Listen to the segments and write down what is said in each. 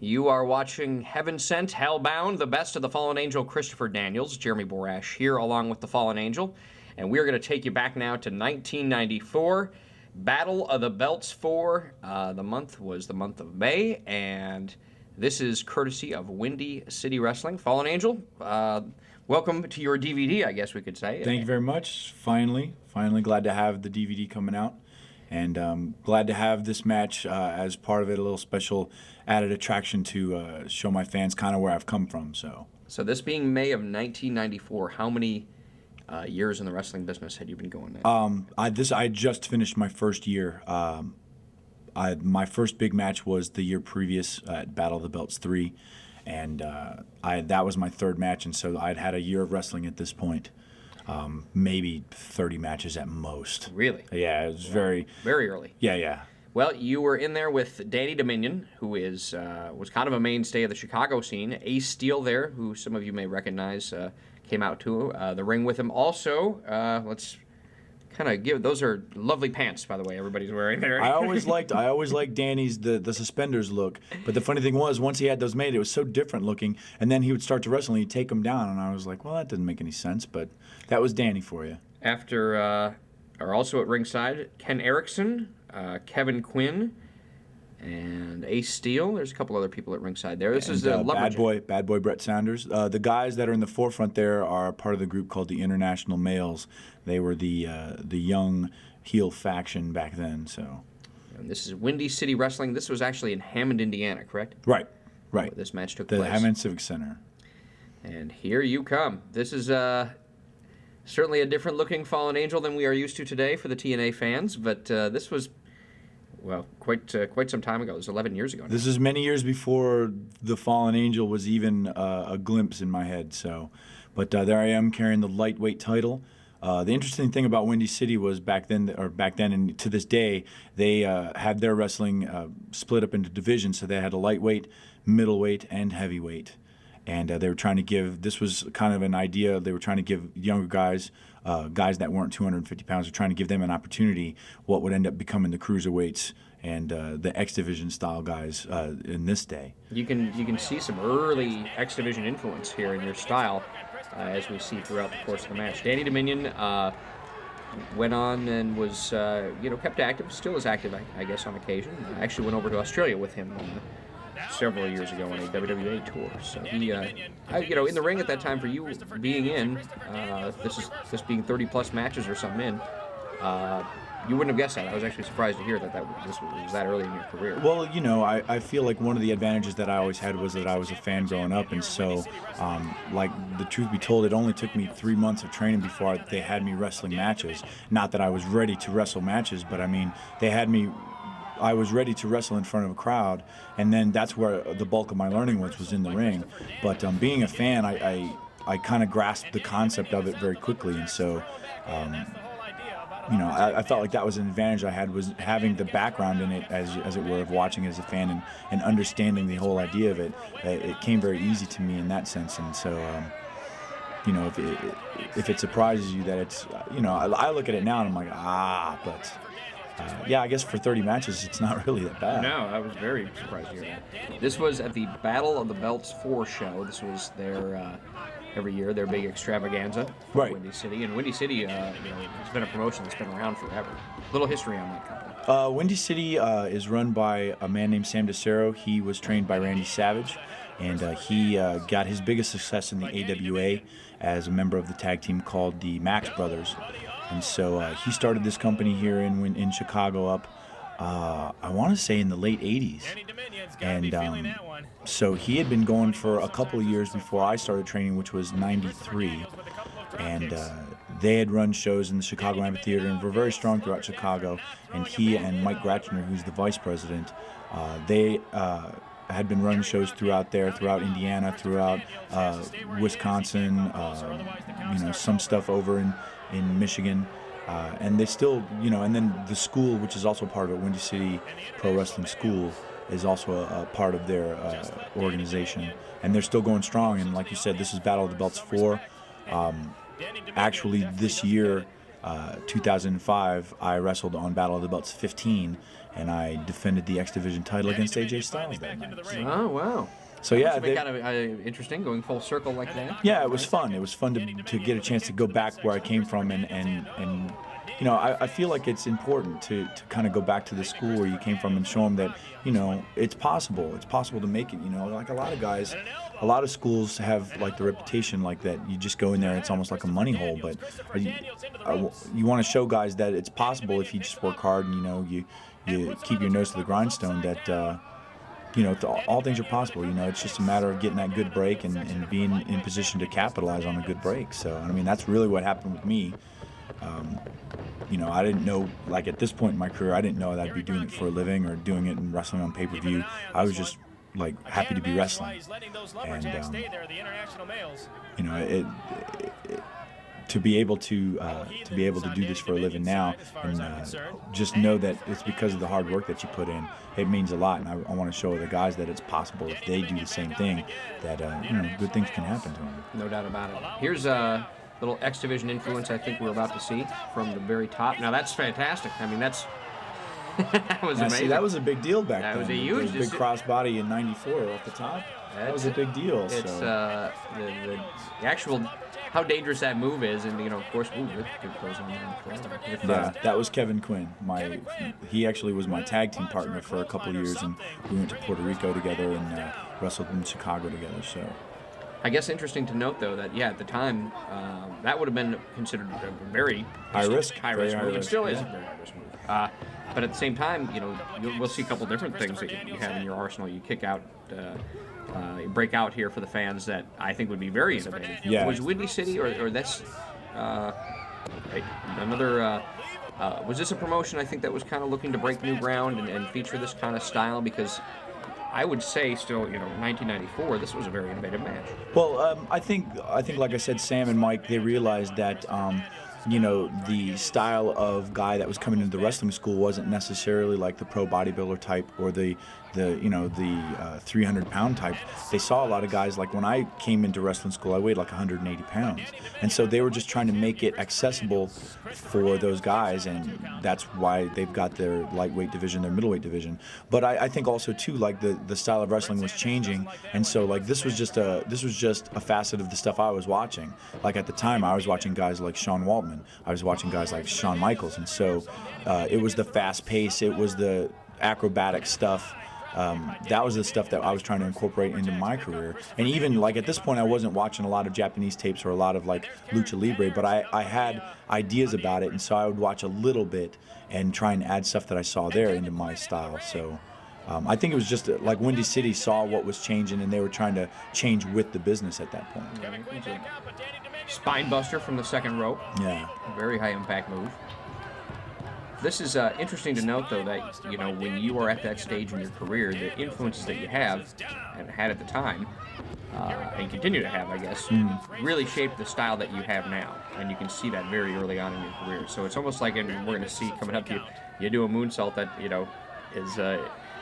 You are watching Heaven Sent, Hellbound, the best of the Fallen Angel, Christopher Daniels, Jeremy Borash here along with the Fallen Angel. And we're going to take you back now to 1994, Battle of the Belts 4. The month was the month of May, and this is courtesy of Windy City Wrestling. Fallen Angel, welcome to your DVD, I guess we could say. Thank you very much. Finally glad to have the DVD coming out. And glad to have this match as part of it, a little special added attraction to show my fans kind of where I've come from. So this being May of 1994, how many years in the wrestling business had you been going now? I just finished my first year. My first big match was the year previous at Battle of the Belts 3, and that was my third match, and so I'd had a year of wrestling at this point. Maybe 30 matches at most. Really? Yeah, it was very early. Yeah. Well, you were in there with Danny Dominion, who was kind of a mainstay of the Chicago scene. Ace Steel there, who some of you may recognize, came out to the ring with him. Also, let's kind of give, those are lovely pants, by the way, everybody's wearing there. I always liked Danny's the suspenders look, but the funny thing was, once he had those made, it was so different looking, and then he would start to wrestle and he'd take them down, and I was like, well, that doesn't make any sense, but that was Danny for you. After, are also at ringside, Ken Erickson, Kevin Quinn, and Ace Steel. There's a couple other people at ringside there. This is the Bad Boy Brett Saunders. The guys that are in the forefront there are part of the group called the International Males. They were the young heel faction back then. So. And this is Windy City Wrestling. This was actually in Hammond, Indiana, correct? Right. Where this match took place. The Hammond Civic Center. And here you come. This is certainly a different looking Fallen Angel than we are used to today for the TNA fans, but this was, well, quite some time ago. It was 11 years ago now. This is many years before the Fallen Angel was even a glimpse in my head. So, but there I am carrying the lightweight title. The interesting thing about Windy City was back then and to this day, they had their wrestling split up into divisions. So they had a lightweight, middleweight, and heavyweight. And they were trying to give, this was kind of an idea, they were trying to give younger guys, guys that weren't 250 pounds, they're trying to give them an opportunity, what would end up becoming the cruiserweights and the X Division style guys in this day. You can see some early X Division influence here in your style, as we see throughout the course of the match. Danny Dominion went on and was, kept active, still is active, I guess, on occasion. I actually went over to Australia with him several years ago on a WWA tour. So he, in the ring at that time for you being in, this being 30 plus matches or something in, you wouldn't have guessed that. I was actually surprised to hear that this was that early in your career. Well, I feel like one of the advantages that I always had was that I was a fan growing up, and so, like, the truth be told, it only took me 3 months of training before they had me wrestling matches. Not that I was ready to wrestle matches, but I mean, I was ready to wrestle in front of a crowd, and then that's where the bulk of my learning was in the ring. But being a fan, I kind of grasped the concept of it very quickly, and so, I felt like that was an advantage I had, was having the background in it, as it were, of watching as a fan and understanding the whole idea of it. It came very easy to me in that sense, and so, if it surprises you that it's, I look at it now and I'm like, but. I guess for 30 matches, it's not really that bad. No, I was very surprised to hear that. This was at the Battle of the Belts 4 show. This was their, every year, their big extravaganza for right. Windy City. And Windy City, it's been a promotion that's been around forever. Little history on that company. Windy City is run by a man named Sam DeCero. He was trained by Randy Savage, and he got his biggest success in the AWA as a member of the tag team called the Max Brothers. And so he started this company here in Chicago up, I want to say in the late 80s. And so he had been going for a couple of years before I started training, which was 93. And they had run shows in the Chicago Amphitheater and were very strong throughout Chicago. And he and Mike Gratchner, who's the vice president, they had been running shows throughout Indiana, throughout Wisconsin, some stuff over in Michigan, and they still, and then the school, which is also part of it, Windy City Pro Wrestling School, is also a part of their organization, and they're still going strong. And like you said, this is Battle of the Belts 4. Actually, this year 2005, I wrestled on Battle of the Belts 15, and I defended the X Division title against AJ Styles that night. Oh, wow. So yeah, It's kind of interesting going full circle like that. Yeah, it was fun. It was fun to get a chance to go back where I came from, and you know, I feel like it's important to kind of go back to the school where you came from and show them that, you know, it's possible. It's possible to make it. You know, like a lot of guys, a lot of schools have like the reputation like that. You just go in there, it's almost like a money hole. But you want to show guys that it's possible if you just work hard and, you know, you keep your nose to the grindstone. That you know, all things are possible. You know, it's just a matter of getting that good break and being in position to capitalize on a good break. So, I mean, that's really what happened with me. You know, I didn't know, like at this point in my career, I didn't know that I'd be doing it for a living or doing it and wrestling on pay-per-view. I was just like happy to be wrestling. And, you know, to be able to do this for a living now, and just know that it's because of the hard work that you put in. It means a lot, and I want to show the guys that it's possible if they do the same thing, that you know, good things can happen to them. No doubt about it. Here's a little X Division influence I think we're about to see from the very top. Now that's fantastic. I mean, that's that was amazing. See, that was a big deal back then. That was a huge big crossbody in '94 off the top. That was a big deal. It's so. The actual how dangerous that move is, and you know, of course, it goes on forever. Yeah, that was Kevin Quinn. He actually was my tag team partner for a couple of years, and we went to Puerto Rico together and wrestled in Chicago together. So. I guess interesting to note, though, that at the time, that would have been considered a very high risk move. It still is a very high risk move. But at the same time, you know, we'll see a couple different things that you have in your arsenal. You kick out, break out here for the fans that I think would be very innovative. Yeah. Was Windy City or that's another? Was this a promotion I think that was kind of looking to break new ground and feature this kind of style? Because I would say still, you know, 1994, this was a very innovative match. Well, I think like I said, Sam and Mike, they realized that, you know, the style of guy that was coming into the wrestling school wasn't necessarily like the pro bodybuilder type or the 300-pound type. They saw a lot of guys, like when I came into wrestling school, I weighed like 180 pounds. And so they were just trying to make it accessible for those guys, and that's why they've got their lightweight division, their middleweight division. But I think also too, like the style of wrestling was changing, and so like this was just a facet of the stuff I was watching. Like at the time, I was watching guys like Sean Waltman, I was watching guys like Shawn Michaels, and so it was the fast pace, it was the acrobatic stuff. That was the stuff that I was trying to incorporate into my career. And even like at this point, I wasn't watching a lot of Japanese tapes or a lot of like Lucha Libre, but I had ideas about it, and so I would watch a little bit and try and add stuff that I saw there into my style. So I think it was just like Windy City saw what was changing, and they were trying to change with the business at that point. Spine buster from the second rope. Yeah. Very high impact move. This is interesting to note, though, that, you know, when you are at that stage in your career, the influences that you have and had at the time, and continue to have, I guess, really shaped the style that you have now. And you can see that very early on in your career. So it's almost like, and we're going to see coming up, you do a moonsault that, you know,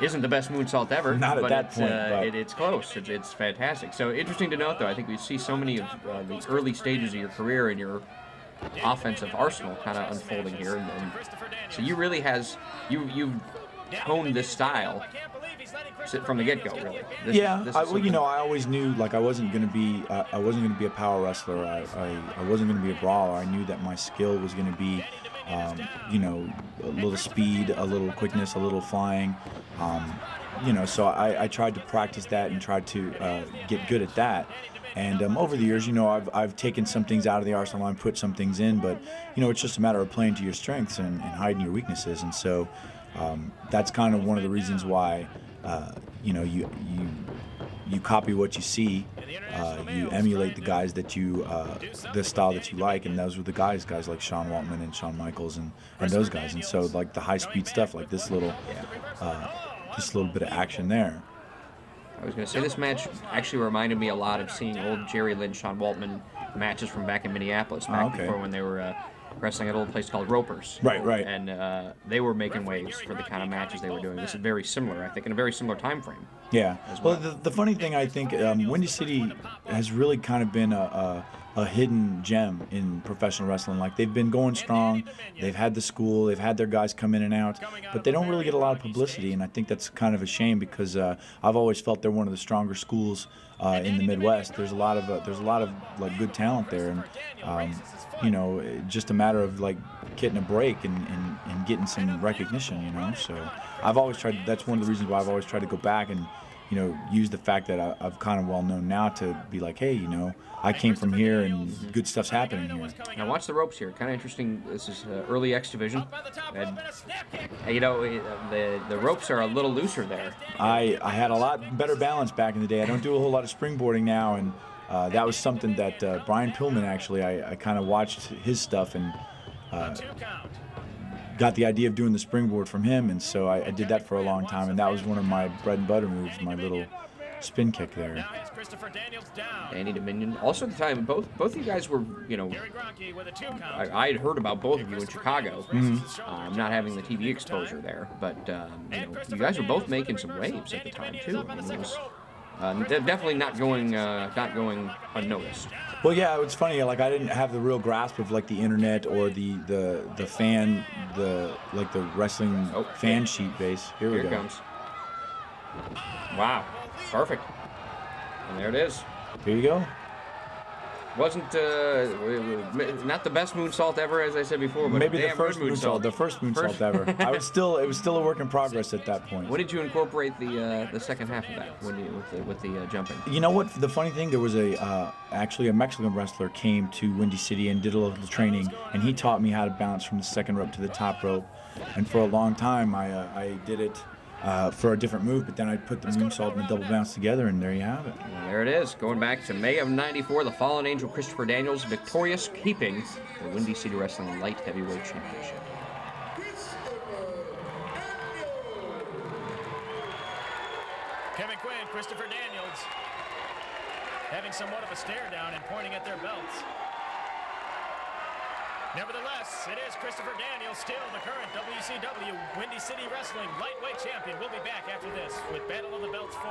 isn't the best moonsault ever. Not at that point. It's close. It's fantastic. So interesting to note, though, I think we see so many of the early stages of your career and your offensive arsenal kind of unfolding here, and so you really you've honed this style from the get-go, really. You know, I always knew like I wasn't going to be a power wrestler. I wasn't going to be a brawler. I knew that my skill was going to be, you know, a little speed, a little quickness, a little flying. You know, so I tried to practice that and tried to get good at that. And over the years, you know, I've taken some things out of the arsenal and put some things in, but, you know, it's just a matter of playing to your strengths and hiding your weaknesses. And so that's kind of one of the reasons why, you know, you copy what you see, you emulate the guys that the style that you like, and those were the guys like Sean Waltman and Shawn Michaels and those guys. And so like the high-speed stuff, like this little bit of action there. I was going to say this match actually reminded me a lot of seeing old Jerry Lynn, Sean Waltman matches from back in Minneapolis, before when they were wrestling at an old place called Ropers. Right. And they were making waves for the kind of matches they were doing. This is very similar, I think, in a very similar time frame. Yeah. as Well, well. the funny thing, I think Windy City has really kind of been a hidden gem in professional wrestling. Like, they've been going strong. They've had the school. They've had their guys come in and out, but they don't really get a lot of publicity. And I think that's kind of a shame because I've always felt they're one of the stronger schools in the Midwest. There's a lot of like good talent there, and you know, just a matter of like getting a break and getting some recognition. You know, so I've always tried. That's one of the reasons why I've always tried to go back and, you know, use the fact that I've kind of well known now to be like, hey, you know, I came from here and good stuff's happening here. Now watch the ropes here. Kind of interesting. This is early X division, and you know the ropes are a little looser there. I had a lot better balance back in the day. I don't do a whole lot of springboarding now, and that was something that Brian Pillman, actually, I kind of watched his stuff and got the idea of doing the springboard from him, and so I did that for a long time, and that was one of my bread and butter moves, my little spin kick there. Danny Dominion. Also at the time, both of you guys were, you know, I had heard about both of you in Chicago. Not having the TV exposure there, but you know, you guys were both making some waves at the time too. I mean, it was definitely not going unnoticed. Well, yeah, it's funny. Like, I didn't have the real grasp of like the internet or the fan, the wrestling fan sheet base. Here we Here go. it comes. Wow, perfect. And there it is. Here you go. Wasn't not the best moonsault ever, as I said before, but Maybe the damn first good moonsault, ever. It was still a work in progress at that point. When did you incorporate the second half of that? With the jumping? You know what? The funny thing, there was actually a Mexican wrestler came to Windy City and did a little training, and he taught me how to bounce from the second rope to the top rope. And for a long time, I did it for a different move, but then I put the moonsault and the double bounce together, and there you have it. And there it is. Going back to May of '94, the Fallen Angel Christopher Daniels victorious, keeping the Windy City Wrestling Light Heavyweight Championship. Kevin Quinn, Christopher Daniels, having somewhat of a stare down and pointing at their belts. Nevertheless, it is Christopher Daniels, still the current WCW Windy City Wrestling Lightweight Champion. We'll be back after this with Battle of the Belts 4.